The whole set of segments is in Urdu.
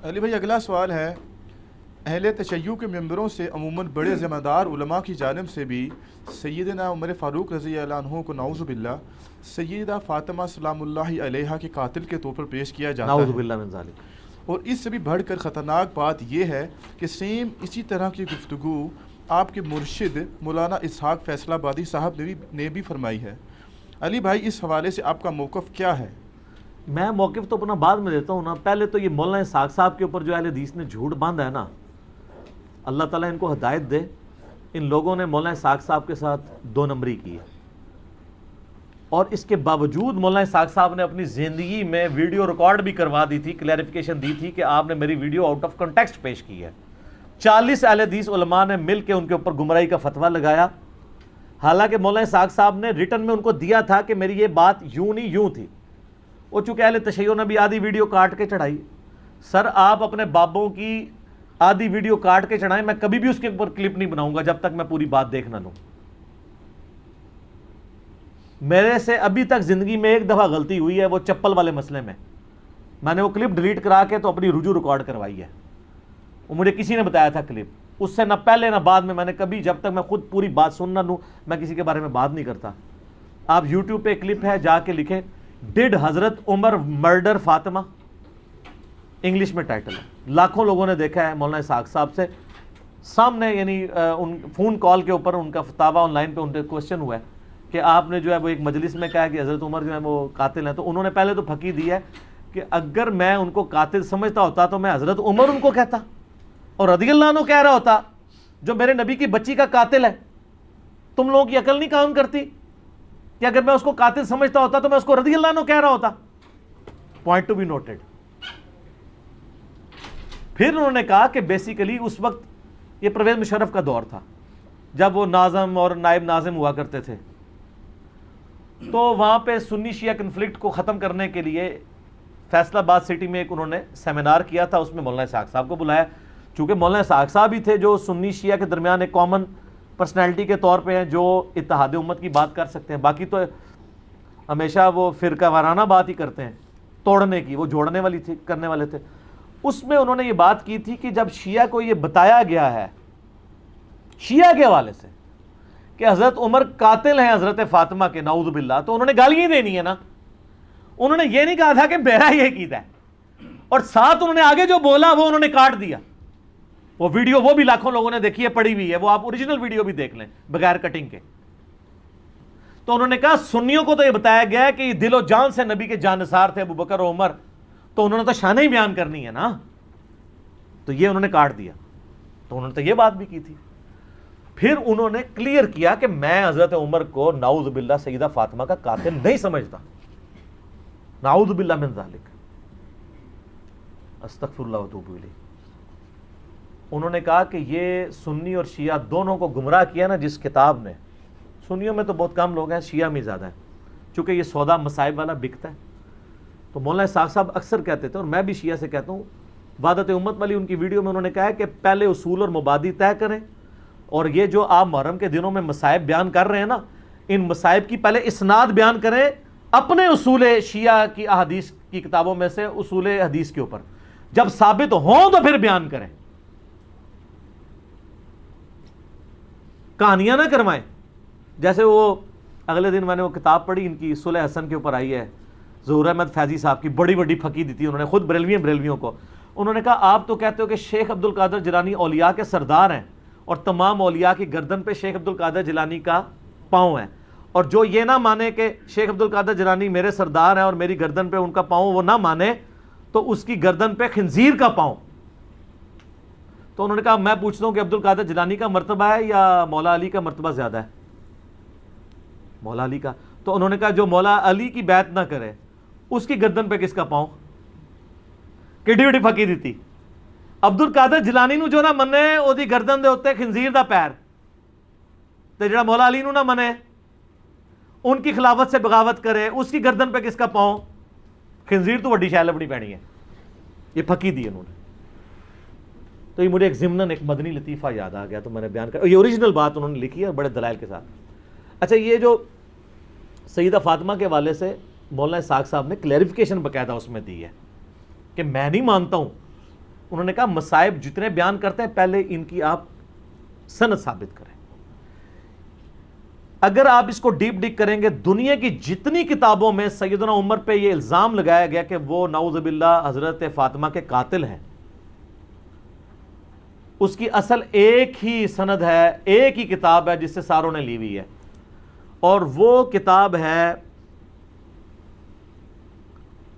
علی بھائی اگلا سوال ہے، اہل تشیع کے ممبروں سے عموماً بڑے ذمہ دار علماء کی جانب سے بھی سیدنا عمر فاروق رضی اللہ عنہ کو نعوذ باللہ سیدہ فاطمہ سلام اللہ علیہا کے قاتل کے طور پر پیش کیا جاتا نعوذ ہے، باللہ من ذالک۔ اور اس سے بھی بڑھ کر خطرناک بات یہ ہے کہ سیم اسی طرح کی گفتگو آپ کے مرشد مولانا اسحاق فیصل آبادی صاحب نے بھی فرمائی ہے۔ علی بھائی اس حوالے سے آپ کا موقف کیا ہے؟ میں موقف تو اپنا بعد میں دیتا ہوں نا، پہلے تو یہ مولانا اسحاق صاحب کے اوپر جو اہل حدیث نے جھوٹ باندھا ہے نا، اللہ تعالیٰ ان کو ہدایت دے، ان لوگوں نے مولانا اسحاق صاحب کے ساتھ 2 نمبری کی ہے، اور اس کے باوجود مولانا اسحاق صاحب نے اپنی زندگی میں ویڈیو ریکارڈ بھی کروا دی تھی، کلیریفیکیشن دی تھی کہ آپ نے میری ویڈیو آؤٹ آف کنٹیکسٹ پیش کی ہے۔ 40 اہل حدیث علماء نے مل کے ان کے اوپر گمراہی کا فتویٰ لگایا، حالانکہ مولانا اسحاق صاحب نے ریٹن میں ان کو دیا تھا کہ میری یہ بات یوں نہیں یوں تھی، وہ چونکہ اہل تشیع نے بھی آدھی ویڈیو کاٹ کے چڑھائی۔ سر آپ اپنے بابوں کی آدھی ویڈیو کاٹ کے چڑھائیں، میں کبھی بھی اس کے اوپر کلپ نہیں بناؤں گا جب تک میں پوری بات دیکھ نہ لوں۔ میرے سے ابھی تک زندگی میں ایک دفعہ غلطی ہوئی ہے، وہ چپل والے مسئلے میں نے وہ کلپ ڈیلیٹ کرا کے تو اپنی رجوع ریکارڈ کروائی ہے، وہ مجھے کسی نے بتایا تھا کلپ، اس سے نہ پہلے نہ بعد میں نے کبھی، جب تک میں خود پوری بات سن نہ لوں میں کسی کے بارے میں بات نہیں کرتا۔ آپ یوٹیوب پہ کلپ ہے، جا کے لکھیں ڈڈ حضرت عمر مرڈر فاطمہ، انگلش میں ٹائٹل ہے، لاکھوں لوگوں نے دیکھا ہے۔ مولانا اسحاق صاحب سے سامنے یعنی فون کال کے اوپر ان کا فتاویٰ آن لائن پہ ان سے کوشچن ہوا ہے کہ آپ نے جو ہے وہ ایک مجلس میں کہا کہ حضرت عمر جو ہے وہ قاتل ہیں، تو انہوں نے پہلے تو پھکی دی ہے کہ اگر میں ان کو قاتل سمجھتا ہوتا تو میں حضرت عمر ان کو کہتا اور رضی اللہ عنہ کہہ رہا ہوتا، جو میرے نبی کی بچی کا قاتل ہے۔ تم لوگوں کی عقل نہیں کام کرتی کہ اگر میں اس کو قاتل سمجھتا ہوتا تو میں اس کو رضی اللہ عنہ کہہ رہا ہوتا؟ Point to be noted. پھر انہوں نے کہا کہ بیسیکلی اس وقت یہ پرویز مشرف کا دور تھا جب وہ ناظم اور نائب ناظم ہوا کرتے تھے، تو وہاں پہ سنی شیعہ کنفلکٹ کو ختم کرنے کے لیے فیصل آباد سٹی میں ایک انہوں نے سیمینار کیا تھا، اس میں مولانا اسحاق صاحب کو بلایا، چونکہ مولانا اسحاق صاحب ہی تھے جو سنی شیعہ کے درمیان ایک کامن پرسنالٹی کے طور پہ ہیں جو اتحاد امت کی بات کر سکتے ہیں، باقی تو ہمیشہ وہ فرقہ وارانہ بات ہی کرتے ہیں، توڑنے کی، وہ جوڑنے والی تھی، کرنے والے تھے۔ اس میں انہوں نے یہ بات کی تھی کہ جب شیعہ کو یہ بتایا گیا ہے شیعہ کے حوالے سے کہ حضرت عمر قاتل ہیں حضرت فاطمہ کے، نعوذ باللہ، تو انہوں نے گالیاں دینی ہے نا، انہوں نے یہ نہیں کہا تھا کہ میرا یہ عقیدہ ہے، اور ساتھ انہوں نے آگے جو بولا وہ انہوں نے کاٹ دیا۔ وہ ویڈیو وہ بھی لاکھوں لوگوں نے دیکھی ہے، پڑی ہوئی ہے، وہ آپ اوریجنل ویڈیو بھی دیکھ لیں بغیر کٹنگ کے۔ تو انہوں نے کہا سنیوں کو تو یہ بتایا گیا ہے کہ یہ دل و جان سے نبی کے جانثار تھے ابو بکر و عمر، تو انہوں نے تو شانیں ہی بیان کرنی ہے نا، تو یہ انہوں نے کاٹ دیا۔ تو انہوں نے تو یہ بات بھی کی تھی۔ پھر انہوں نے کلیئر کیا کہ میں حضرت عمر کو نعوذ باللہ سیدہ فاطمہ کا قاتل نہیں سمجھتا، نعوذ باللہ من ذالک، استغفر اللہ واتوب الیہ۔ انہوں نے کہا کہ یہ سنی اور شیعہ دونوں کو گمراہ کیا نا جس کتاب نے، سنیوں میں تو بہت کم لوگ ہیں، شیعہ میں زیادہ ہیں، چونکہ یہ سودا مصائب والا بکتا ہے۔ تو مولانا اسحاق صاحب اکثر کہتے تھے، اور میں بھی شیعہ سے کہتا ہوں، وحدت امت والی ان کی ویڈیو میں انہوں نے کہا ہے کہ پہلے اصول اور مبادی طے کریں، اور یہ جو آپ محرم کے دنوں میں مصائب بیان کر رہے ہیں نا، ان مصائب کی پہلے اسناد بیان کریں اپنے اصول شیعہ کی احادیث کی کتابوں میں سے، اصول حدیث کے اوپر، جب ثابت ہوں تو پھر بیان کریں، کہانیاں نہ کروائیں۔ جیسے وہ اگلے دن میں نے وہ کتاب پڑھی ان کی صلح حسن کے اوپر آئی ہے، ظہور احمد فیضی صاحب کی، بڑی بڑی پھکی دی تھی انہوں نے، خود بریلویوں کو۔ انہوں نے کہا آپ تو کہتے ہو کہ شیخ عبد القادر جیلانی اولیاء کے سردار ہیں، اور تمام اولیاء کی گردن پہ شیخ عبد القادر جیلانی کا پاؤں ہے، اور جو یہ نہ مانے کہ شیخ عبد القادر جیلانی میرے سردار ہیں اور میری گردن پہ ان کا پاؤں وہ نہ مانے، تو اس کی گردن پہ خنزیر کا پاؤں۔ تو انہوں نے کہا میں پوچھتا ہوں کہ عبد القادر جیلانی کا مرتبہ ہے یا مولا علی کا مرتبہ زیادہ ہے؟ مولا علی کا۔ تو انہوں نے کہا جو مولا علی کی بیعت نہ کرے اس کی گردن پہ کس کا پاؤں؟ کیڈی وڈی پھکی دیتی۔ عبد القادر جیلانی نو جو نہ منے اودی گردن دے اوتے خنزیر دا پیر، تے جڑا مولا علی نو نہ منے ان کی خلافت سے بغاوت کرے اس کی گردن پہ کس کا پاؤں؟ خنزیر تو وڈی شے لبنی پینی ہے۔ یہ پھکی دی انہوں نے۔ تو یہ مجھے ایک ضمناً ایک مدنی لطیفہ یاد آ گیا تو میں نے بیان کر، یہ اوریجنل بات انہوں نے لکھی ہے بڑے دلائل کے ساتھ۔ اچھا، یہ جو سیدہ فاطمہ کے حوالے سے مولانا اسحاق صاحب نے کلیریفیکیشن باقاعدہ اس میں دی ہے کہ میں نہیں مانتا ہوں انہوں نے کہا مصائب جتنے بیان کرتے ہیں پہلے ان کی آپ سند ثابت کریں. اگر آپ اس کو ڈیپ ڈگ کریں گے دنیا کی جتنی کتابوں میں سیدنا عمر پہ یہ الزام لگایا گیا کہ وہ نعوذ باللہ حضرت فاطمہ کے قاتل ہیں، اس کی اصل ایک ہی سند ہے، ایک ہی کتاب ہے جس سے ساروں نے لی ہوئی ہے، اور وہ کتاب ہے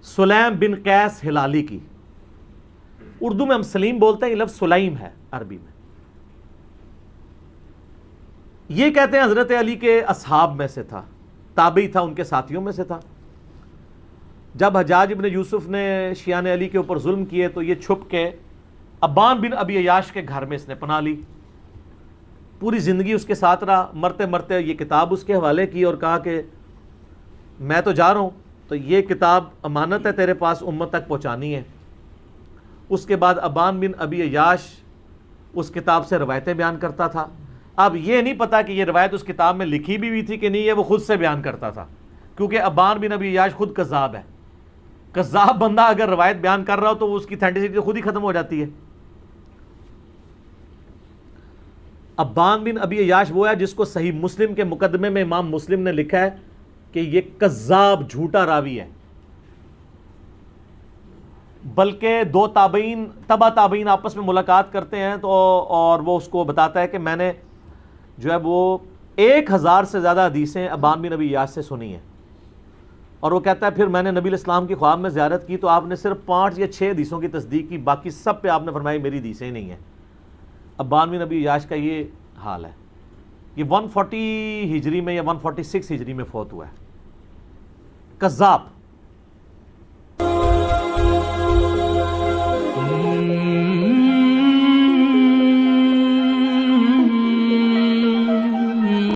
سلیم بن قیس ہلالی کی. اردو میں ہم سلیم بولتے ہیں، یہ لفظ سلیم ہے عربی میں. یہ کہتے ہیں حضرت علی کے اصحاب میں سے تھا، تابعی تھا، ان کے ساتھیوں میں سے تھا. جب حجاج ابن یوسف نے شیعان علی کے اوپر ظلم کیے تو یہ چھپ کے ابان بن ابی عیاش کے گھر میں اس نے پناہ لی، پوری زندگی اس کے ساتھ رہا. مرتے مرتے یہ کتاب اس کے حوالے کی اور کہا کہ میں تو جا رہا ہوں، تو یہ کتاب امانت ہے تیرے پاس، امت تک پہنچانی ہے. اس کے بعد ابان بن ابی عیاش اس کتاب سے روایتیں بیان کرتا تھا. اب یہ نہیں پتا کہ یہ روایت اس کتاب میں لکھی بھی ہوئی تھی کہ نہیں، یہ وہ خود سے بیان کرتا تھا، کیونکہ ابان بن ابی عیاش خود کذاب ہے. کذاب بندہ اگر روایت بیان کر رہا ہو تو اس کی اتھینٹسٹی خود ہی ختم ہو جاتی ہے. ابان بن ابی عیاش وہ ہے جس کو صحیح مسلم کے مقدمے میں امام مسلم نے لکھا ہے کہ یہ کذاب جھوٹا راوی ہے. بلکہ دو تابعین تبع تابعین آپس میں ملاقات کرتے ہیں تو اور وہ اس کو بتاتا ہے کہ میں نے جو ہے وہ 1000 سے زیادہ حدیثیں ابان بن ابی عیاش سے سنی ہیں. اور وہ کہتا ہے پھر میں نے نبی الاسلام کی خواب میں زیارت کی تو آپ نے صرف 5 یا 6 حدیثوں کی تصدیق کی، باقی سب پہ آپ نے فرمایا میری حدیثیں ہی نہیں ہیں. ابان بن ابی عیاش کا یہ حال ہے. یہ 140 ہجری میں یا 146 ہجری میں فوت ہوا ہے. کذاب.